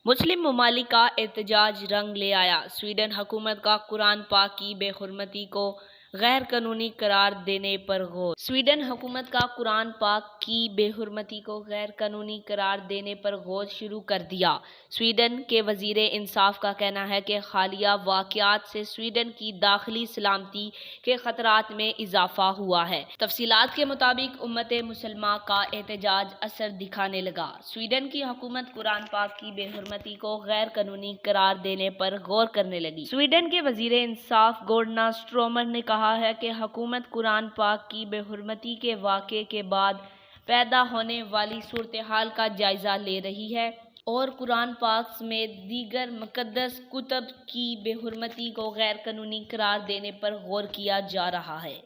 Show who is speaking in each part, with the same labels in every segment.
Speaker 1: मुस्लिम ममालिक का एहतजाज रंग ले आया। स्वीडन हुकूमत का कुरान पाक की बेहुरमती को गैर कानूनी करार देने पर गौर। स्वीडन हुकूमत का कुरान पाक की बेहुरमती को गैर कानूनी करार देने पर गौर शुरू कर दिया। स्वीडन के वजीर इंसाफ का कहना है कि हालिया वाक़यात से स्वीडन की दाखिली सलामती के खतरात में इजाफा हुआ है। तफसीलात के मुताबिक उम्मत मुसलमा का एहतजाज असर दिखाने लगा। स्वीडन की हुकूमत कुरान पाक की बेहुरमती को गैर कानूनी करार देने पर गौर करने लगी। स्वीडन के वजीर इंसाफ गोर्डना स्ट्रोमर ने कहा है कि हुकूमत कुरान पाक की बेहुरमती के वाक़े के बाद पैदा होने वाली सूरत हाल का जायजा ले रही है और कुरान पाक समेत दीगर मुक़द्दस कुतुब की बेहुरमती को गैर कानूनी करार देने पर गौर किया जा रहा है।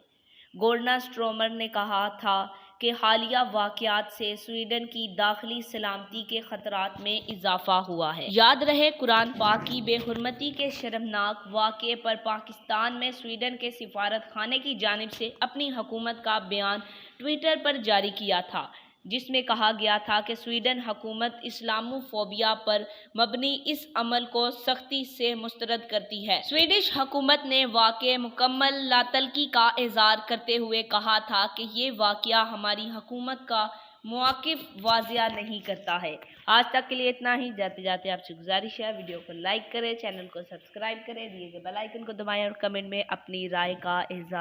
Speaker 1: गोर्डना स्ट्रोमर ने कहा था कि हालिया वाक़यात से स्वीडन की दाखिली सलामती के खतरात में इजाफा हुआ है। याद रहे, कुरान पाक की बेहुरमती के शर्मनाक वाक़े पर पाकिस्तान में स्वीडन के सिफारत खाने की जानिब से अपनी हुकूमत का बयान ट्विटर पर जारी किया था, जिसमें कहा गया था कि स्वीडन हुकूमत इस्लामोफोबिया पर मबनी इस अमल को सख्ती से मुस्तरद करती है। स्वीडिश हुकूमत ने वाक़े मुकम्मल लातल्की का इज़हार करते हुए कहा था कि ये वाक़या हमारी हुकूमत का मौक़िफ़ वाज़िया नहीं करता है। आज तक के लिए इतना ही। जाते जाते आपसे गुजारिश है, वीडियो को लाइक करें, चैनल को सब्सक्राइब करें, दिए गए बेल आइकन को दबाएं और कमेंट में अपनी राय का इज़हार